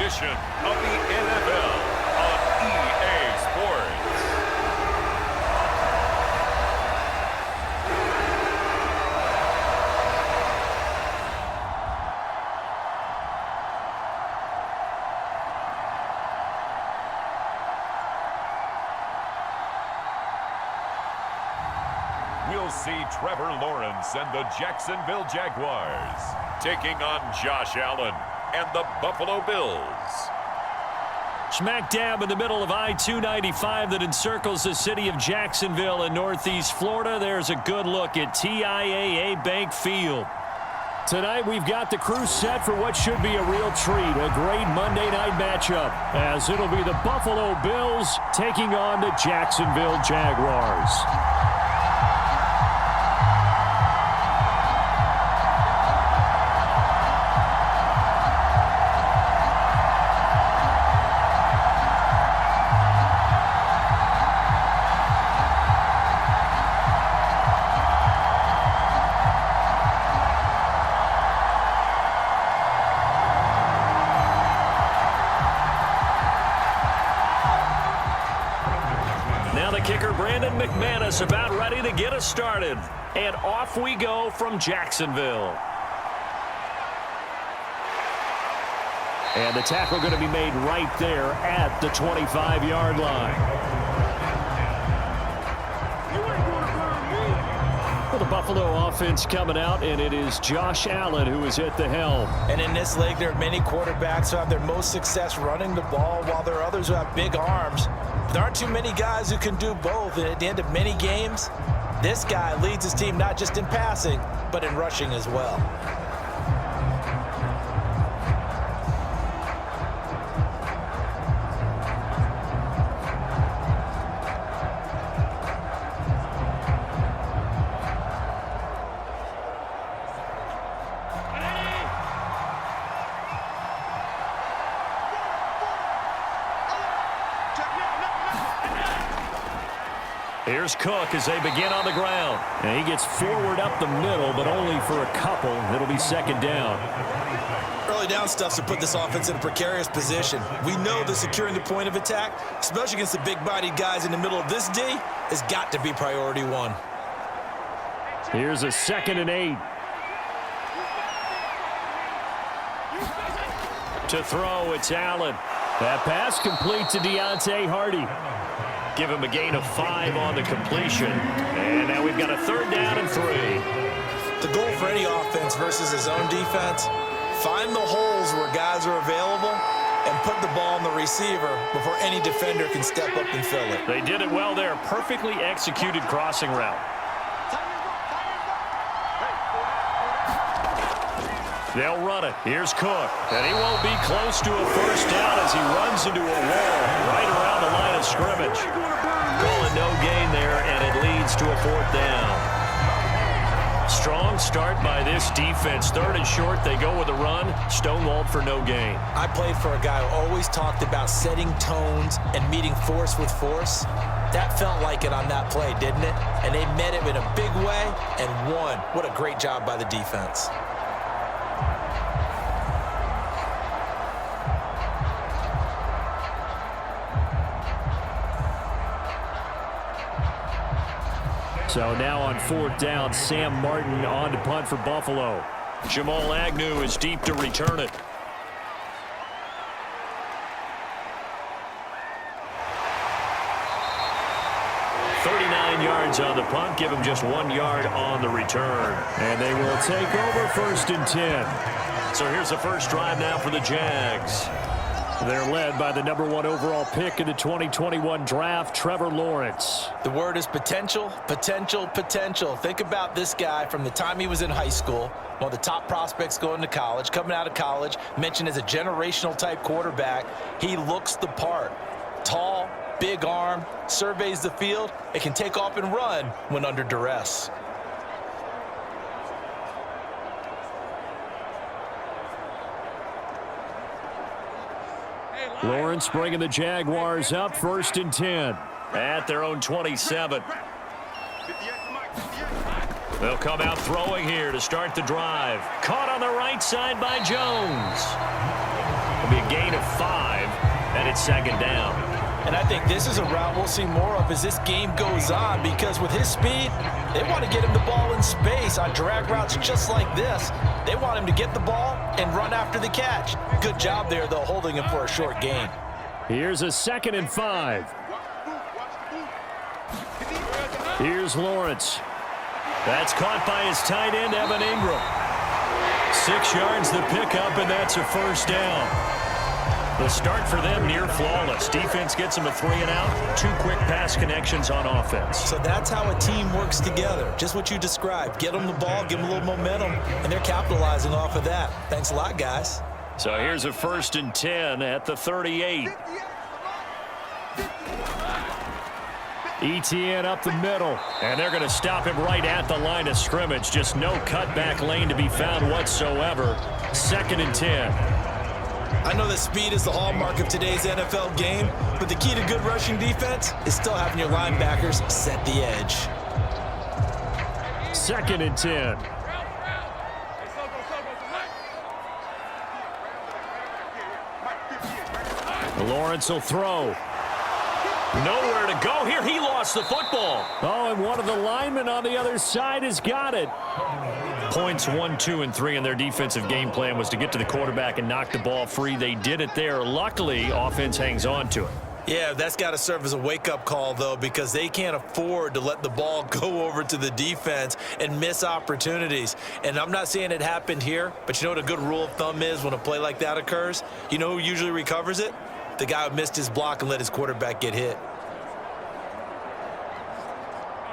edition of the NFL on EA Sports. We'll see Trevor Lawrence and the Jacksonville Jaguars taking on Josh Allen and the Buffalo Bills. Smack dab in the middle of I-295 that encircles the city of Jacksonville in northeast Florida. There's a good look at TIAA Bank Field. Tonight we've got the crew set for what should be a real treat, a great Monday night matchup, as it'll be the Buffalo Bills taking on the Jacksonville Jaguars. About ready to get us started, and off we go from Jacksonville. And the tackle going to be made right there at the 25-yard line. Well, the Buffalo offense coming out, and it is Josh Allen who is at the helm. And in this league, there are many quarterbacks who have their most success running the ball, while there are others who have big arms. There aren't too many guys who can do both, and at the end of many games, this guy leads his team not just in passing, but in rushing as well. Here's Cook as they begin on the ground. And he gets forward up the middle, but only for a couple. It'll be second down. Early down stuff's to put this offense in a precarious position. We know that securing the point of attack, especially against the big-bodied guys in the middle of this D, has got to be priority one. Here's a 2nd and 8. To throw, it's Allen. That pass complete to Deontay Hardy. Give him a gain of 5 on the completion. And now we've got a 3rd down and 3. The goal for any offense versus his own defense, find the holes where guys are available and put the ball on the receiver before any defender can step up and fill it. They did it well there. Perfectly executed crossing route. They'll run it. Here's Cook. And he won't be close to a 1st down as he runs into a wall right around the line of scrimmage. Calling no gain there, and it leads to a 4th down. Strong start by this defense. 3rd and short, they go with a run. Stonewalled for no gain. I played for a guy who always talked about setting tones and meeting force with force. That felt like it on that play, didn't it? And they met him in a big way and won. What a great job by the defense. So now on 4th down, Sam Martin on to punt for Buffalo. Jamal Agnew is deep to return it. Yards on the punt, give him just 1 yard on the return. And they will take over 1st and 10. So here's the first drive now for the Jags. They're led by the #1 overall pick in the 2021 draft, Trevor Lawrence. The word is potential, potential, potential. Think about this guy from the time he was in high school, one of the top prospects going to college, coming out of college, mentioned as a generational type quarterback. He looks the part. Tall, big arm, surveys the field. It can take off and run when under duress. Lawrence bringing the Jaguars up 1st and 10 at their own 27. They'll come out throwing here to start the drive. Caught on the right side by Jones. It'll be a gain of 5, and it's second down. And I think this is a route we'll see more of as this game goes on, because with his speed, they want to get him the ball in space on drag routes just like this. They want him to get the ball and run after the catch. Good job there, though, holding him for a short gain. Here's a 2nd and 5. Here's Lawrence. That's caught by his tight end, Evan Ingram. 6 yards the pickup, and that's a first down. The start for them near flawless. Defense gets them a 3 and out. 2 quick pass connections on offense. So that's how a team works together. Just what you described. Get them the ball, give them a little momentum, and they're capitalizing off of that. Thanks a lot, guys. So here's a 1st and 10 at the 38. ETN up the middle, and they're going to stop him right at the line of scrimmage. Just no cutback lane to be found whatsoever. 2nd and 10. I know that speed is the hallmark of today's NFL game, but the key to good rushing defense is still having your linebackers set the edge. 2nd and 10. Lawrence will throw. Nowhere to go here. He lost the football. Oh, and one of the linemen on the other side has got it. Points 1, 2, and 3 in their defensive game plan was to get to the quarterback and knock the ball free. They did it there. Luckily, offense hangs on to it. Yeah, that's got to serve as a wake-up call, though, because they can't afford to let the ball go over to the defense and miss opportunities. And I'm not saying it happened here, but you know what a good rule of thumb is when a play like that occurs? You know who usually recovers it? The guy who missed his block and let his quarterback get hit.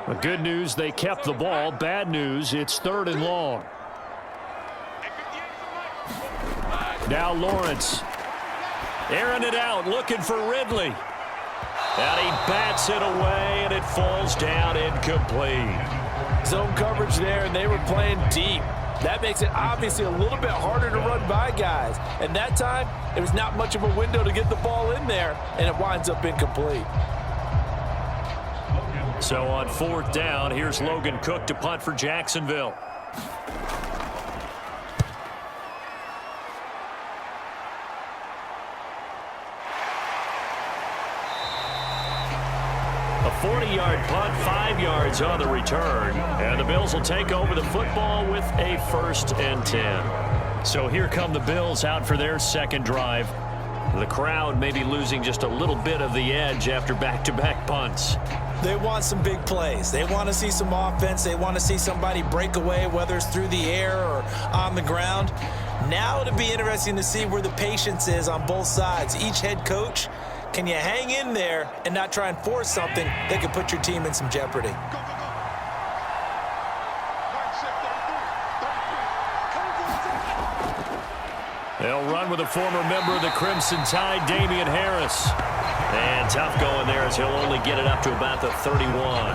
The good news, they kept the ball. Bad news, it's 3rd and long. Now Lawrence. Airing it out, looking for Ridley. And he bats it away, and it falls down incomplete. Zone coverage there, and they were playing deep. That makes it obviously a little bit harder to run by guys. And that time, it was not much of a window to get the ball in there, and it winds up incomplete. So on 4th down, here's Logan Cook to punt for Jacksonville. A 40-yard punt, 5 yards on the return. And the Bills will take over the football with a 1st and 10. So here come the Bills out for their second drive. The crowd may be losing just a little bit of the edge after back-to-back punts. They want some big plays. They want to see some offense. They want to see somebody break away, whether it's through the air or on the ground. Now it'll be interesting to see where the patience is on both sides. Each head coach, can you hang in there and not try and force something that could put your team in some jeopardy? They'll run with a former member of the Crimson Tide, Damian Harris. And tough going there as he'll only get it up to about the 31.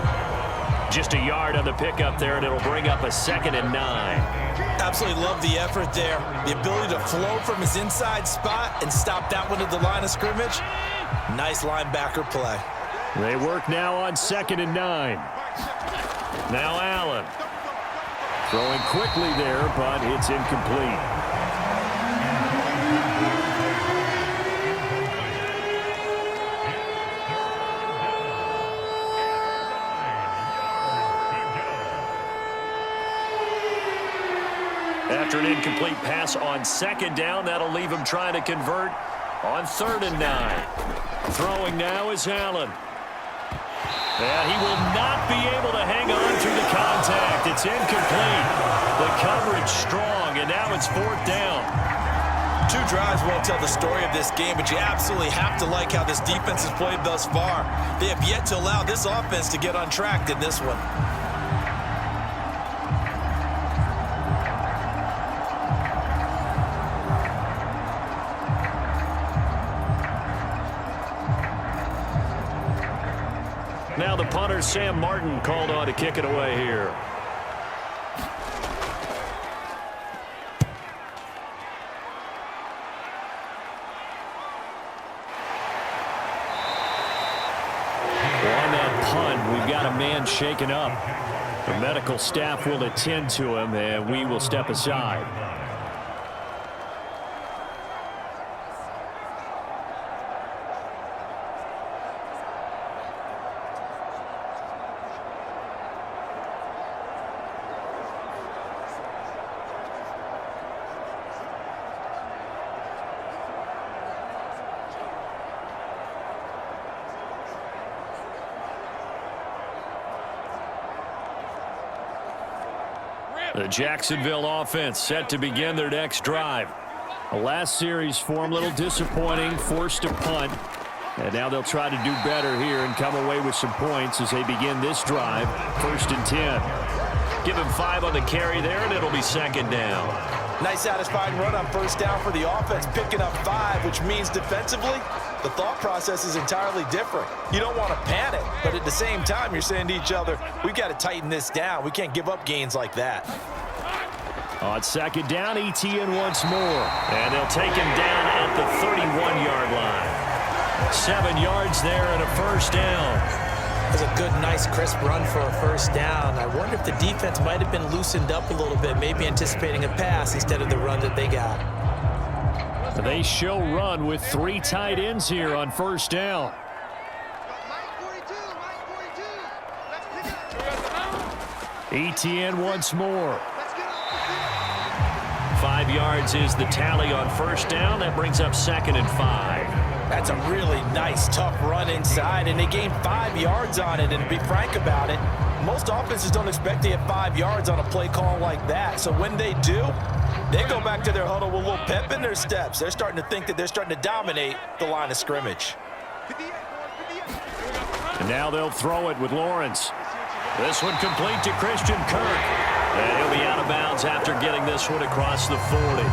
Just a yard on the pickup there, and it'll bring up a 2nd and 9. Absolutely love the effort there. The ability to flow from his inside spot and stop that one at the line of scrimmage. Nice linebacker play. They work now on 2nd and 9. Now Allen. Throwing quickly there, but it's incomplete. After an incomplete pass on 2nd down, that'll leave him trying to convert on 3rd and 9. Throwing now is Allen. And he will not be able to hang on through the contact. It's incomplete. The coverage strong, and now it's 4th down. 2 drives won't tell the story of this game, but you absolutely have to like how this defense has played thus far. They have yet to allow this offense to get untracked in this one. Now the punter, Sam Martin, called on to kick it away here. On that punt, we've got a man shaken up. The medical staff will attend to him, and we will step aside. The Jacksonville offense set to begin their next drive. The last series for them, a little disappointing, forced to punt. And now they'll try to do better here and come away with some points as they begin this drive. 1st and 10. Give him 5 on the carry there, and it'll be 2nd down. Nice satisfying run on 1st down for the offense, picking up 5, which means defensively, the thought process is entirely different. You don't want to panic, but at the same time, you're saying to each other, we've got to tighten this down. We can't give up gains like that. On 2nd down, ETN once more. And they'll take him down at the 31-yard line. 7 yards there and a 1st down. That was a good, nice, crisp run for a 1st down. I wonder if the defense might have been loosened up a little bit, maybe anticipating a pass instead of the run that they got. They show run with 3 tight ends here on 1st down. ETN once more. 5 yards is the tally on 1st down. That brings up 2nd and 5. That's a really nice, tough run inside, and they gained 5 yards on it. And to be frank about it, most offenses don't expect to get 5 yards on a play call like that. So when they do, they go back to their huddle with a little pep in their steps. They're starting to think that they're starting to dominate the line of scrimmage. And now they'll throw it with Lawrence. This one complete to Christian Kirk. And he'll be out of bounds after getting this one across the 40.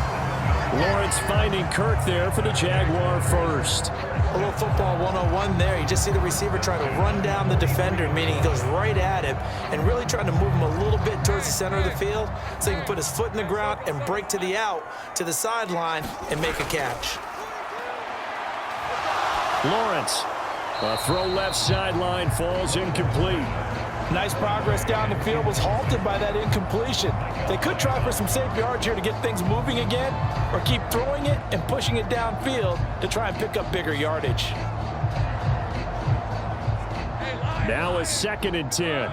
Lawrence finding Kirk there for the Jaguar first. A little football 101 there. You just see the receiver trying to run down the defender, meaning he goes right at him and really trying to move him a little bit towards the center of the field so he can put his foot in the ground and break to the out, to the sideline, and make a catch. Lawrence, a throw left sideline, falls incomplete. Nice progress down the field, was halted by that incompletion. They could try for some safe yards here to get things moving again, or keep throwing it and pushing it downfield to try and pick up bigger yardage. Now a 2nd and 10.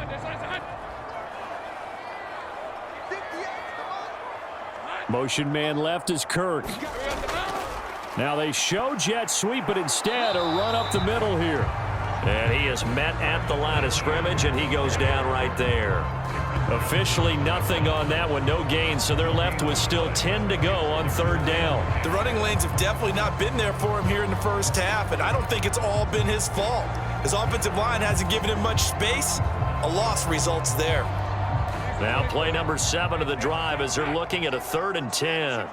Motion man left is Kirk. Now they show jet sweep, but instead a run up the middle here. And he is met at the line of scrimmage, and he goes down right there. Officially nothing on that one, no gain, so they're left with still 10 to go on 3rd down. The running lanes have definitely not been there for him here in the 1st half, and I don't think it's all been his fault. His offensive line hasn't given him much space. A loss results there. Now play number 7 of the drive as they're looking at a 3rd and 10.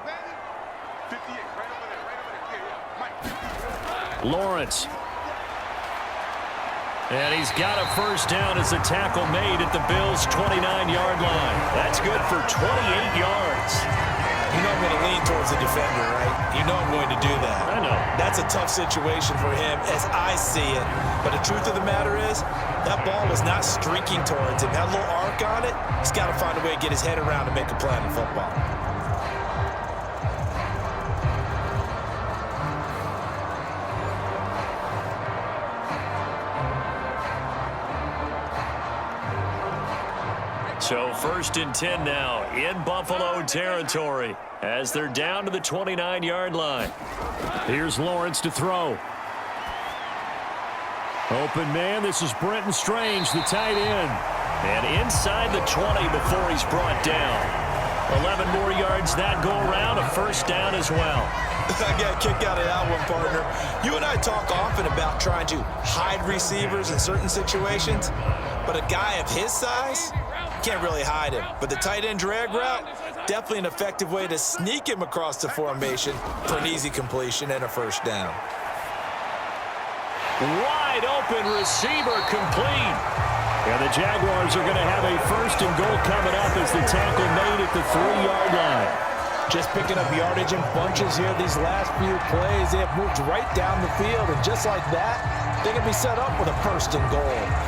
Lawrence. And he's got a 1st down as a tackle made at the Bills' 29-yard line. That's good for 28 yards. You know I'm going to lean towards the defender, right? You know I'm going to do that. I know. That's a tough situation for him as I see it. But the truth of the matter is, that ball was not streaking towards him. That little arc on it, he's got to find a way to get his head around and make a play on the football. So 1st and 10 now in Buffalo territory as they're down to the 29-yard line. Here's Lawrence to throw. Open man, this is Brenton Strange, the tight end. And inside the 20 before he's brought down. 11 more yards that go around, a 1st down as well. I got a kick out of that one, partner. You and I talk often about trying to hide receivers in certain situations, but a guy of his size can't really hide him. But the tight end drag route, definitely an effective way to sneak him across the formation for an easy completion and a 1st down. Wide open receiver complete. And the Jaguars are going to have a 1st and goal coming up as the tackle made at the 3-yard line. Just picking up yardage in bunches here these last few plays. They have moved right down the field, and just like that, they can be set up with a 1st and goal.